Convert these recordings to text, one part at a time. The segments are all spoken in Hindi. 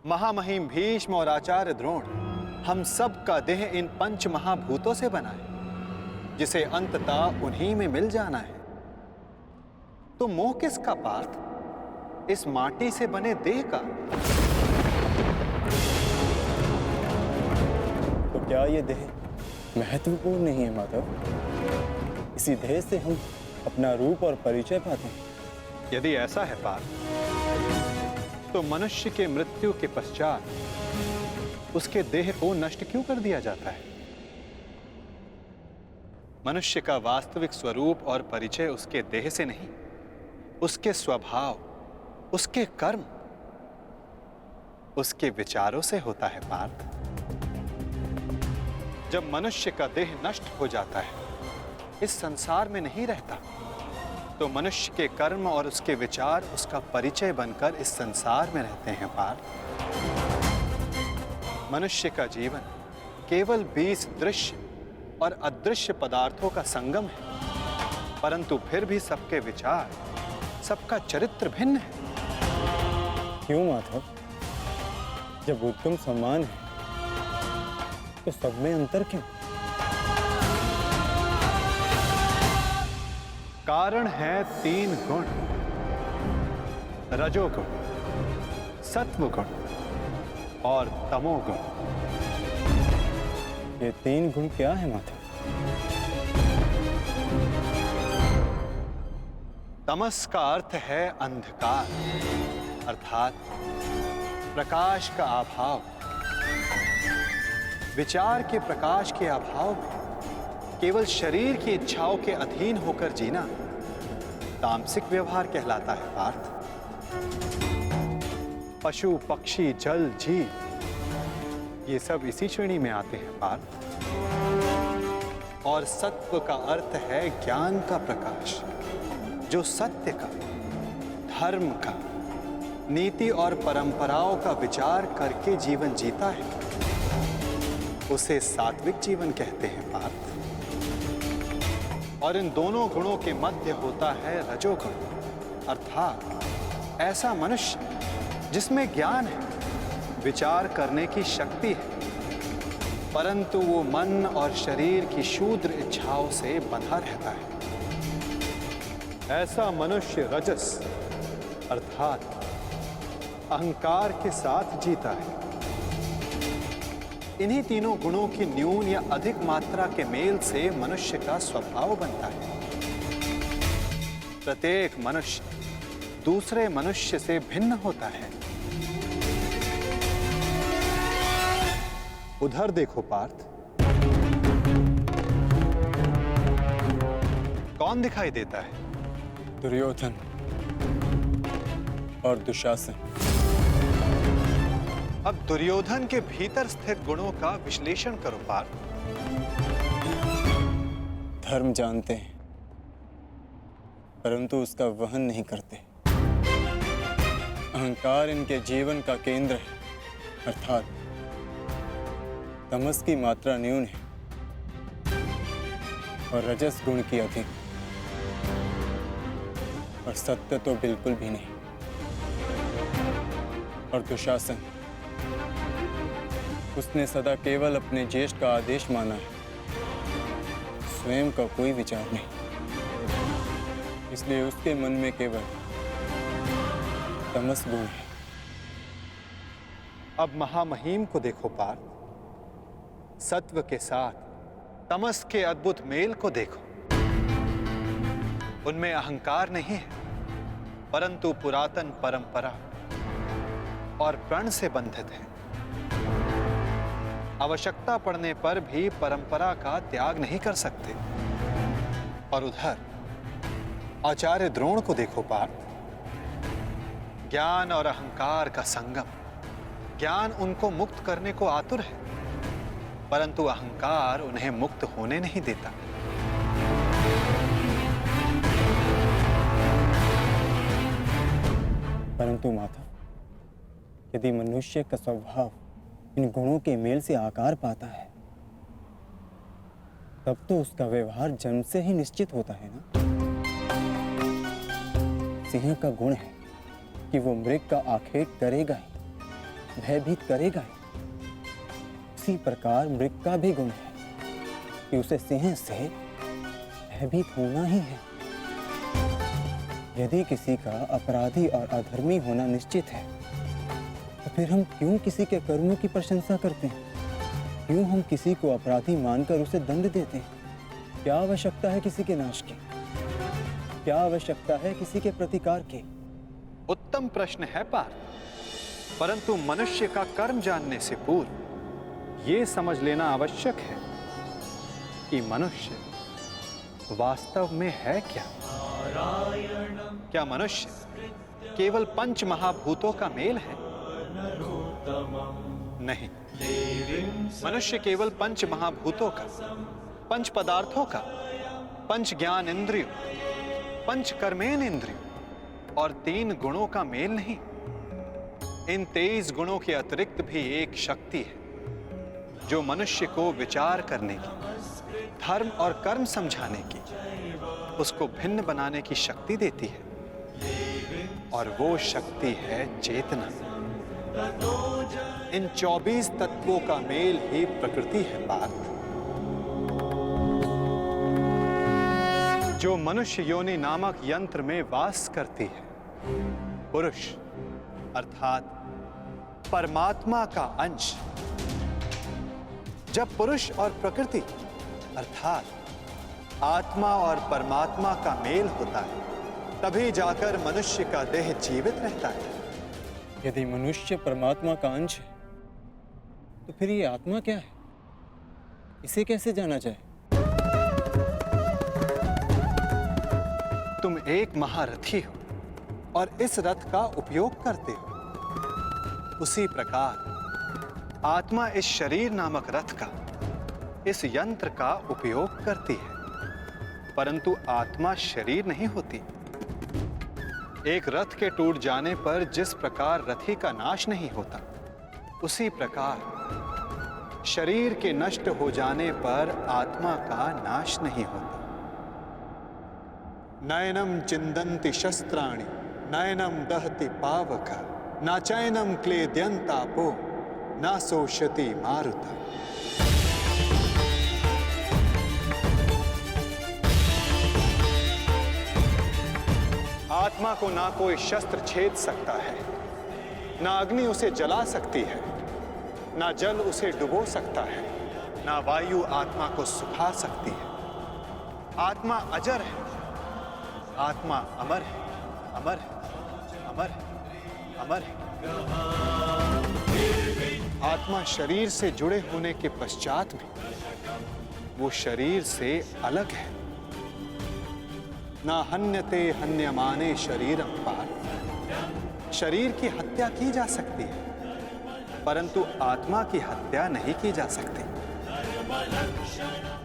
महामहिम भीष्म और आचार्य द्रोण, हम सब का देह इन पंच महाभूतों से बना है, जिसे अंततः उन्हीं में मिल जाना है। तो मोह किसका पार्थ, इस माटी से बने देह का? तो क्या ये देह महत्वपूर्ण नहीं है माधव? इसी देह से हम अपना रूप और परिचय पाते हैं। यदि ऐसा है पार्थ, तो मनुष्य के मृत्यु के पश्चात उसके देह को नष्ट क्यों कर दिया जाता है? मनुष्य का वास्तविक स्वरूप और परिचय उसके देह से नहीं, उसके स्वभाव, उसके कर्म, उसके विचारों से होता है पार्थ। जब मनुष्य का देह नष्ट हो जाता है, इस संसार में नहीं रहता, तो मनुष्य के कर्म और उसके विचार उसका परिचय बनकर इस संसार में रहते हैं पार्थ। मनुष्य का जीवन केवल 20 दृश्य और अदृश्य पदार्थों का संगम है, परंतु फिर भी सबके विचार, सबका चरित्र भिन्न है। क्यों माधव? जब उत्तम सम्मान है तो सब में अंतर क्यों? कारण है 3 गुण, रजोगुण, सत्वगुण और तमोगुण। ये 3 गुण क्या है माधव? तमस का अर्थ है अंधकार, अर्थात प्रकाश का अभाव। विचार के प्रकाश के अभाव में केवल शरीर की इच्छाओं के अधीन होकर जीना तामसिक व्यवहार कहलाता है पार्थ। पशु, पक्षी, जल, जीव, ये सब इसी श्रेणी में आते हैं पार्थ। और सत्व का अर्थ है ज्ञान का प्रकाश, जो सत्य का, धर्म का, नीति और परंपराओं का विचार करके जीवन जीता है, उसे सात्विक जीवन कहते हैं पार्थ। और इन दोनों गुणों के मध्य होता है रजोगुण, अर्थात ऐसा मनुष्य जिसमें ज्ञान है, विचार करने की शक्ति है, परंतु वो मन और शरीर की क्षुद्र इच्छाओं से बंधा रहता है। ऐसा मनुष्य रजस अर्थात अहंकार के साथ जीता है। इन्हीं तीनों गुणों की न्यून या अधिक मात्रा के मेल से मनुष्य का स्वभाव बनता है। प्रत्येक मनुष्य दूसरे मनुष्य से भिन्न होता है। उधर देखो पार्थ, कौन दिखाई देता है? दुर्योधन और दुशासन। अब दुर्योधन के भीतर स्थित गुणों का विश्लेषण करो पार्थ। धर्म जानते हैं, परंतु उसका वहन नहीं करते। अहंकार इनके जीवन का केंद्र है, अर्थात तमस की मात्रा न्यून है और रजस गुण की अधिक, और सत्य तो बिल्कुल भी नहीं। और दुशासन, उसने सदा केवल अपने ज्येष्ठ का आदेश माना है, स्वयं का कोई विचार नहीं। इसलिए उसके मन में केवल तमस गुण है। अब महामहिम को देखो पार्थ, सत्व के साथ तमस के अद्भुत मेल को देखो। उनमें अहंकार नहीं है, परंतु पुरातन परंपरा और प्रण से बंधित है। आवश्यकता पड़ने पर भी परंपरा का त्याग नहीं कर सकते। और उधर आचार्य द्रोण को देखो पार्थ, ज्ञान और अहंकार का संगम। ज्ञान उनको मुक्त करने को आतुर है, परंतु अहंकार उन्हें मुक्त होने नहीं देता। परंतु माधव, यदि मनुष्य का स्वभाव इन गुणों के मेल से आकार पाता है, तब तो उसका व्यवहार जन्म से ही निश्चित होता है ना। सिंह का गुण है कि वो मृग का आखेट करेगा ही, भयभीत करेगा ही। उसी प्रकार मृग का भी गुण है कि उसे सिंह से भयभीत होना ही है। यदि किसी का अपराधी और अधर्मी होना निश्चित है तो फिर हम क्यों किसी के कर्मों की प्रशंसा करते हैं? क्यों हम किसी को अपराधी मानकर उसे दंड देते हैं? क्या आवश्यकता है किसी के नाश की? क्या आवश्यकता है किसी के प्रतिकार की? उत्तम प्रश्न है पार्थ, परंतु मनुष्य का कर्म जानने से पूर्व यह समझ लेना आवश्यक है कि मनुष्य वास्तव में है क्या। क्या मनुष्य केवल पंच महाभूतों का मेल है? नहीं, मनुष्य केवल पंच महाभूतों का, पंच पदार्थों का, पंच ज्ञान इंद्रियों, पंच कर्मेन इंद्रियों और 3 गुणों का मेल नहीं। इन 23 गुणों के अतिरिक्त भी एक शक्ति है जो मनुष्य को विचार करने की, धर्म और कर्म समझाने की, उसको भिन्न बनाने की शक्ति देती है, और वो शक्ति है चेतना। इन 24 तत्वों का मेल ही प्रकृति है पार्थ, जो मनुष्य योनि नामक यंत्र में वास करती है। पुरुष अर्थात परमात्मा का अंश। जब पुरुष और प्रकृति अर्थात आत्मा और परमात्मा का मेल होता है, तभी जाकर मनुष्य का देह जीवित रहता है। यदि मनुष्य परमात्मा का अंश है तो फिर ये आत्मा क्या है? इसे कैसे जाना जाए? तुम एक महारथी हो और इस रथ का उपयोग करते हो। उसी प्रकार आत्मा इस शरीर नामक रथ का, इस यंत्र का उपयोग करती है, परंतु आत्मा शरीर नहीं होती। एक रथ के टूट जाने पर जिस प्रकार रथी का नाश नहीं होता, उसी प्रकार शरीर के नष्ट हो जाने पर आत्मा का नाश नहीं होता। नयनम चिंदन्ति शस्त्राणि नयनम दहति पावक न चैनम क्लेद्यन्तापो न शोष्यति मारुता। आत्मा को ना कोई शस्त्र छेद सकता है, ना अग्नि उसे जला सकती है, ना जल उसे डुबो सकता है, ना वायु आत्मा को सुखा सकती है। आत्मा अजर है, आत्मा अमर है, अमर है, अमर है, अमर है। आत्मा शरीर से जुड़े होने के पश्चात भी वो शरीर से अलग है। ना हन्यते हन्यमाने शरीरम पार्थ। शरीर की हत्या की जा सकती है, परंतु आत्मा की हत्या नहीं की जा सकती।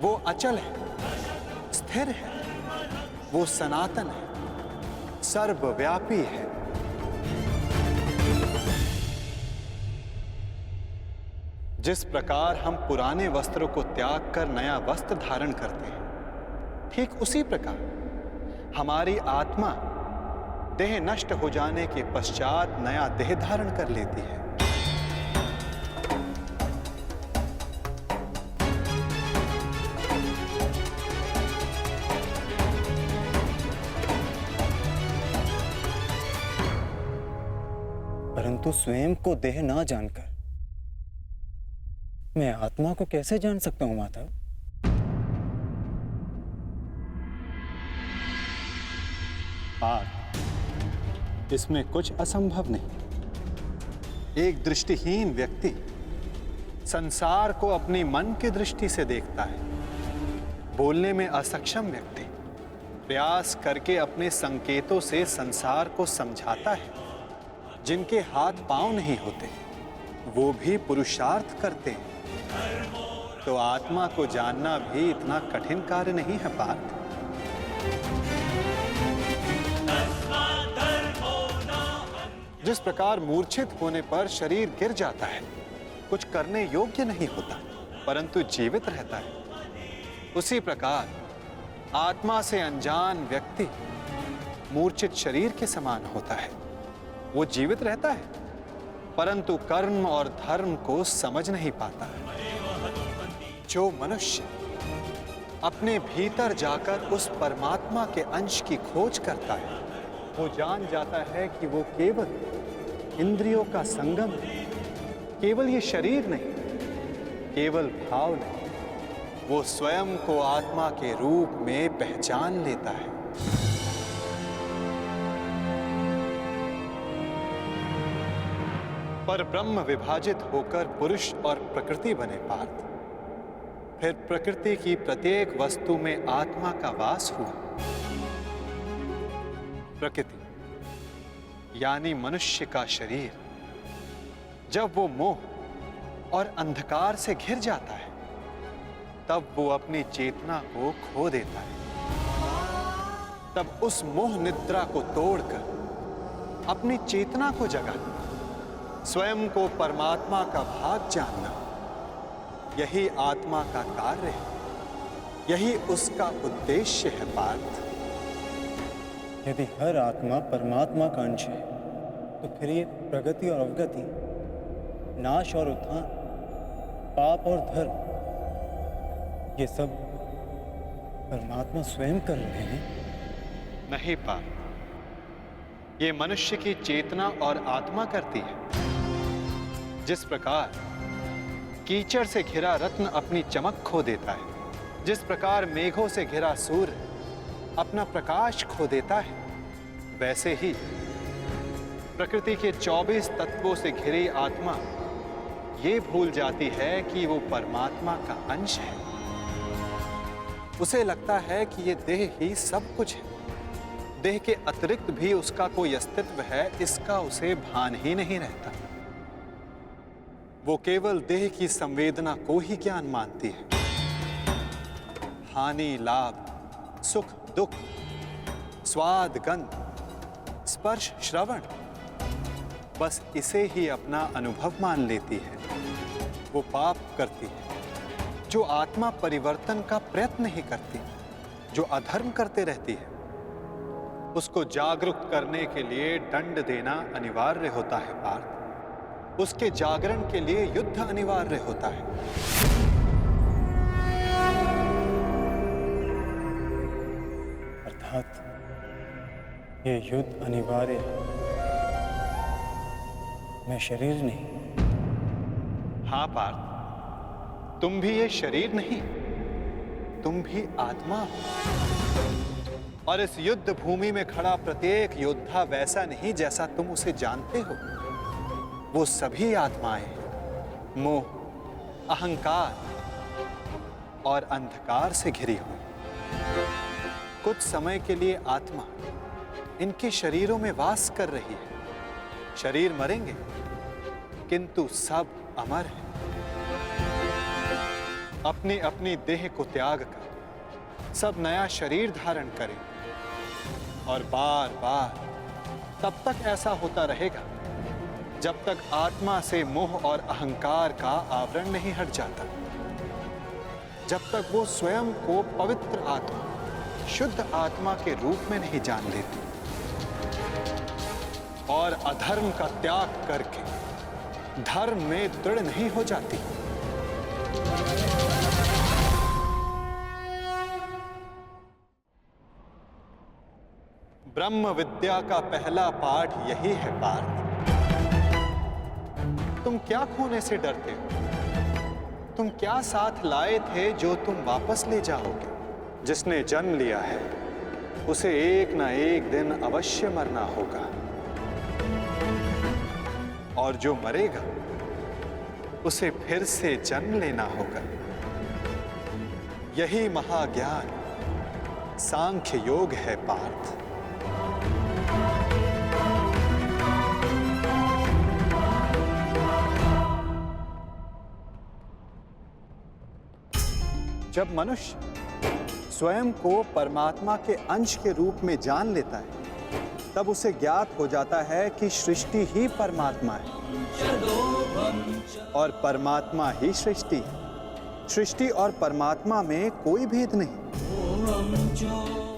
वो अचल है, स्थिर है, वो सनातन है, सर्वव्यापी है। जिस प्रकार हम पुराने वस्त्रों को त्याग कर नया वस्त्र धारण करते हैं, ठीक उसी प्रकार हमारी आत्मा देह नष्ट हो जाने के पश्चात नया देह धारण कर लेती है। परंतु स्वयं को देह ना जानकर मैं आत्मा को कैसे जान सकता हूं माधव? इसमें कुछ असंभव नहीं। एक दृष्टिहीन व्यक्ति संसार को अपनी मन की दृष्टि से देखता है। बोलने में असक्षम व्यक्ति प्रयास करके अपने संकेतों से संसार को समझाता है। जिनके हाथ पांव नहीं होते वो भी पुरुषार्थ करते हैं। तो आत्मा को जानना भी इतना कठिन कार्य नहीं है पार्थ। जिस प्रकार मूर्छित होने पर शरीर गिर जाता है, कुछ करने योग्य नहीं होता, परंतु जीवित रहता है, उसी प्रकार आत्मा से अनजान व्यक्ति मूर्छित शरीर के समान होता है। वो जीवित रहता है, परंतु कर्म और धर्म को समझ नहीं पाता है। जो मनुष्य अपने भीतर जाकर उस परमात्मा के अंश की खोज करता है, वो जान जाता है कि वो केवल इंद्रियों का संगम है, केवल ये शरीर नहीं, केवल भाव नहीं, वो स्वयं को आत्मा के रूप में पहचान लेता है। पर ब्रह्म विभाजित होकर पुरुष और प्रकृति बने पार्थ। फिर प्रकृति की प्रत्येक वस्तु में आत्मा का वास हुआ। प्रकृति यानी मनुष्य का शरीर जब वो मोह और अंधकार से घिर जाता है, तब वो अपनी चेतना को खो देता है। तब उस मोह निद्रा को तोड़कर अपनी चेतना को जगाना, स्वयं को परमात्मा का भाग जानना, यही आत्मा का कार्य है, यही उसका उद्देश्य है पार्थ। यदि हर आत्मा परमात्मा का अंश है, तो फिर ये प्रगति और अवगति, नाश और उत्थान, पाप और धर्म, ये सब परमात्मा स्वयं कर रहे हैं। नहीं पार्थ, ये मनुष्य की चेतना और आत्मा करती है। जिस प्रकार कीचड़ से घिरा रत्न अपनी चमक खो देता है, जिस प्रकार मेघों से घिरा सूर्य अपना प्रकाश खो देता है, वैसे ही प्रकृति के 24 तत्वों से घिरी आत्मा ये भूल जाती है कि वो परमात्मा का अंश है। उसे लगता है कि ये देह ही सब कुछ है, देह के अतिरिक्त भी उसका कोई अस्तित्व है, इसका उसे भान ही नहीं रहता। वो केवल देह की संवेदना को ही ज्ञान मानती है। हानि लाभ, सुख दुख, स्वाद गंध, स्पर्श श्रवण, बस इसे ही अपना अनुभव मान लेती है। वो पाप करती है। जो आत्मा परिवर्तन का प्रयत्न नहीं करती, जो अधर्म करते रहती है, उसको जागरूक करने के लिए दंड देना अनिवार्य होता है पार्थ। उसके जागरण के लिए युद्ध अनिवार्य होता है। अर्थात ये युद्ध अनिवार्य है, मैं शरीर नहीं। हाँ पार्थ, तुम भी ये शरीर नहीं, तुम भी आत्मा हो। और इस युद्ध भूमि में खड़ा प्रत्येक योद्धा वैसा नहीं जैसा तुम उसे जानते हो। वो सभी आत्माएं मोह, अहंकार और अंधकार से घिरी हुई। कुछ समय के लिए आत्मा इनके शरीरों में वास कर रही है। शरीर मरेंगे, किंतु सब अमर हैं। अपनी अपनी देह को त्याग कर सब नया शरीर धारण करें, और बार बार तब तक ऐसा होता रहेगा जब तक आत्मा से मोह और अहंकार का आवरण नहीं हट जाता, जब तक वो स्वयं को पवित्र आत्मा, शुद्ध आत्मा के रूप में नहीं जान लेती और अधर्म का त्याग करके धर्म में दृढ़ नहीं हो जाती। ब्रह्म विद्या का पहला पाठ यही है पार्थ। तुम क्या खोने से डरते हो? तुम क्या साथ लाए थे जो तुम वापस ले जाओगे? जिसने जन्म लिया है उसे एक ना एक दिन अवश्य मरना होगा, और जो मरेगा उसे फिर से जन्म लेना होगा। यही महाज्ञान सांख्य योग है पार्थ। जब मनुष्य स्वयं को परमात्मा के अंश के रूप में जान लेता है, तब उसे ज्ञात हो जाता है कि सृष्टि ही परमात्मा है और परमात्मा ही सृष्टि है। सृष्टि और परमात्मा में कोई भेद नहीं।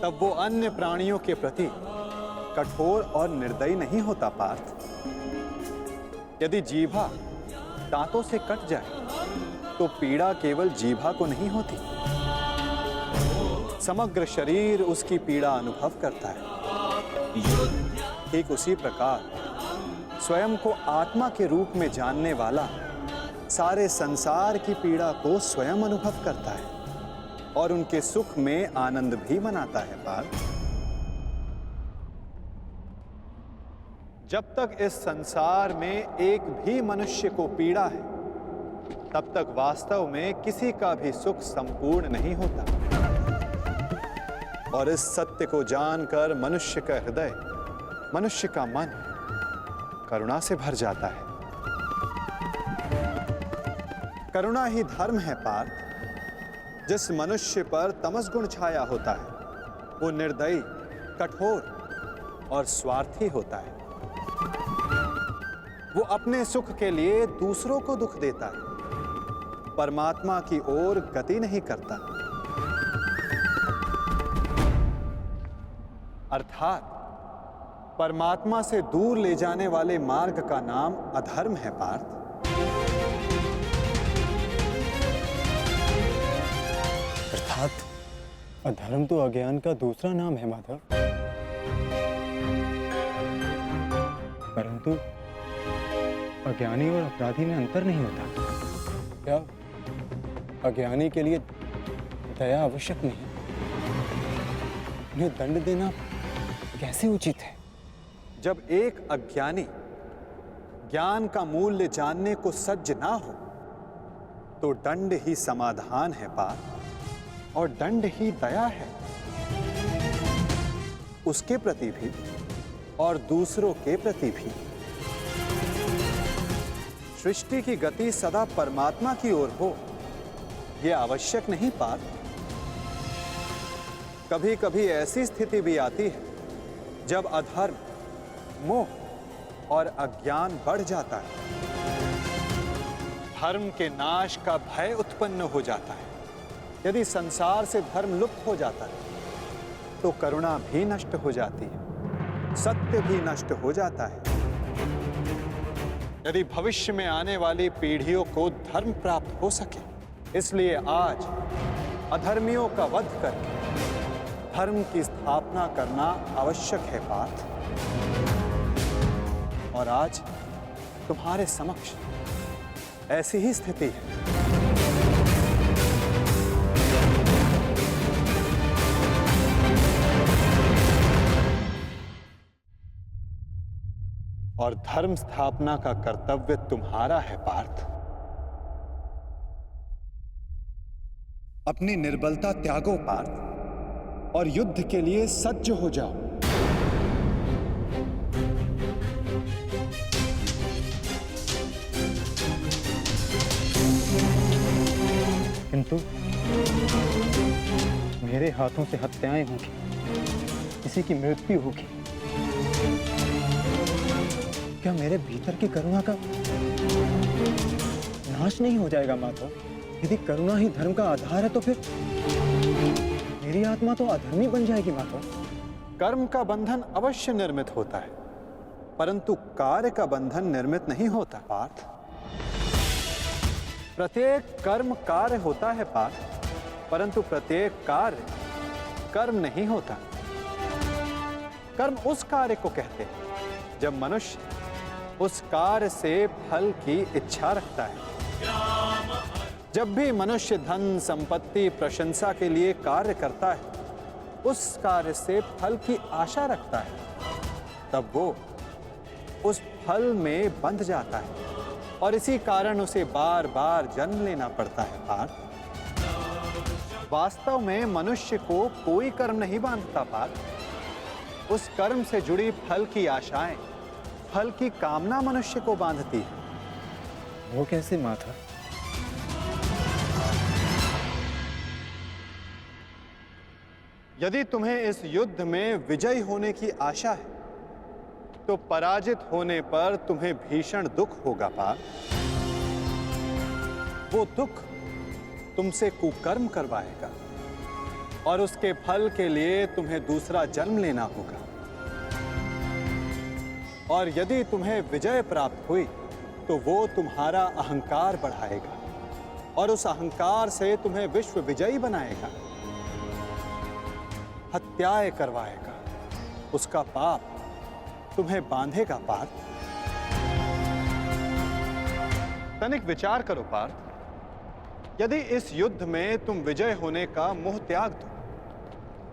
तब वो अन्य प्राणियों के प्रति कठोर और निर्दयी नहीं होता पार्थ। यदि जीभा दांतों से कट जाए तो पीड़ा केवल जीभा को नहीं होती, समग्र शरीर उसकी पीड़ा अनुभव करता है। ठीक उसी प्रकार स्वयं को आत्मा के रूप में जानने वाला सारे संसार की पीड़ा को स्वयं अनुभव करता है और उनके सुख में आनंद भी मनाता है। पार्थ, जब तक इस संसार में एक भी मनुष्य को पीड़ा है, तब तक वास्तव में किसी का भी सुख संपूर्ण नहीं होता। और इस सत्य को जानकर मनुष्य का हृदय, मनुष्य का मन करुणा से भर जाता है। करुणा ही धर्म है पार्थ। जिस मनुष्य पर तमस गुण छाया होता है वो निर्दयी, कठोर और स्वार्थी होता है। वो अपने सुख के लिए दूसरों को दुख देता है, परमात्मा की ओर गति नहीं करता। अर्थात परमात्मा से दूर ले जाने वाले मार्ग का नाम अधर्म है पार्थ। अर्थात अधर्म तो अज्ञान का दूसरा नाम है माधव। परंतु अज्ञानी और अपराधी में अंतर नहीं होता। क्या अज्ञानी के लिए दया आवश्यक नहीं? उन्हें दंड देना कैसे उचित है? जब एक अज्ञानी ज्ञान का मूल्य जानने को सज्ज ना हो तो दंड ही समाधान है पार्थ, और दंड ही दया है, उसके प्रति भी और दूसरों के प्रति भी। सृष्टि की गति सदा परमात्मा की ओर हो, यह आवश्यक नहीं पार्थ। कभी कभी ऐसी स्थिति भी आती है जब अधर्म, मोह और अज्ञान बढ़ जाता है। धर्म के नाश का भय उत्पन्न हो जाता है। यदि संसार से धर्म लुप्त हो जाता है तो करुणा भी नष्ट हो जाती है, सत्य भी नष्ट हो जाता है। यदि भविष्य में आने वाली पीढ़ियों को धर्म प्राप्त हो सके, इसलिए आज अधर्मियों का वध करके धर्म की स्थापना करना आवश्यक है पार्थ। और आज तुम्हारे समक्ष ऐसी ही स्थिति है। और धर्म स्थापना का कर्तव्य तुम्हारा है पार्थ। अपनी निर्बलता त्यागो पार्थ और युद्ध के लिए सज्ज हो जाओ। किंतु मेरे हाथों से हत्याएं होंगी, किसी की मृत्यु होगी, क्या मेरे भीतर की करुणा का नाश नहीं हो जाएगा माधव? यदि करुणा ही धर्म का आधार है तो फिर मेरी आत्मा तो अधर्मी बन जाएगी माधव। कर्म का बंधन अवश्य निर्मित होता है, परंतु कार्य का बंधन निर्मित नहीं होता पार्थ। प्रत्येक कर्म कार्य होता है पार्थ, परंतु प्रत्येक कार्य कर्म नहीं होता। कर्म उस कार्य को कहते हैं जब मनुष्य उस कार्य से फल की इच्छा रखता है। जब भी मनुष्य धन, संपत्ति, प्रशंसा के लिए कार्य करता है, उस कार्य से फल की आशा रखता है, तब वो उस फल में बंध जाता है और इसी कारण उसे बार बार जन्म लेना पड़ता है पार्थ। वास्तव में मनुष्य को कोई कर्म नहीं बांधता पार्थ। उस कर्म से जुड़ी फल की आशाएं, फल की कामना मनुष्य को बांधती है। वो कैसे माधव? यदि तुम्हें इस युद्ध में विजयी होने की आशा है तो पराजित होने पर तुम्हें भीषण दुख होगा पार्थ। वो दुख तुमसे कुकर्म करवाएगा और उसके फल के लिए तुम्हें दूसरा जन्म लेना होगा। और यदि तुम्हें विजय प्राप्त हुई तो वो तुम्हारा अहंकार बढ़ाएगा और उस अहंकार से तुम्हें विश्व विजयी बनाएगा, हत्याएं करवाएगा। उसका पाप तुम्हें बांधेगा पार्थ। तनिक विचार करो पार्थ, यदि इस युद्ध में तुम विजय होने का मोह त्याग दो,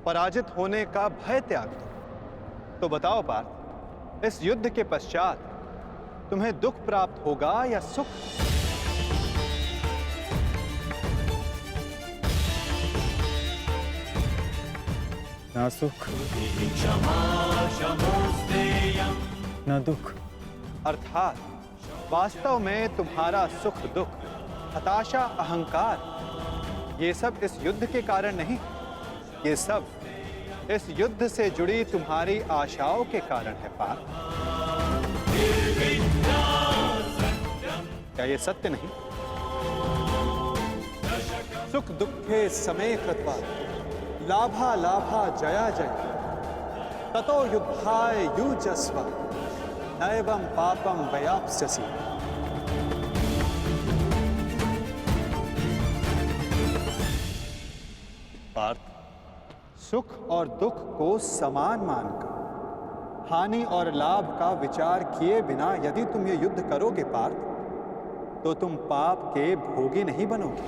पराजित होने का भय त्याग दो, तो बताओ पार्थ, इस युद्ध के पश्चात तुम्हें दुख प्राप्त होगा या सुख? ना सुख ना दुख। अर्थात वास्तव में तुम्हारा सुख दुख, हताशा, अहंकार, ये सब इस युद्ध के कारण नहीं, ये सब इस युद्ध से जुड़ी तुम्हारी आशाओं के कारण है पार्थ। क्या ये सत्य नहीं? सुख दुखे समे कृत्वा लाभा लाभा जया जय ततो युद्धाय युजस्व नैवं पापम वयाप्स्यसि। पार्थ, सुख और दुख को समान मानकर हानि और लाभ का विचार किए बिना यदि तुम ये युद्ध करोगे पार्थ, तो तुम पाप के भोगी नहीं बनोगे।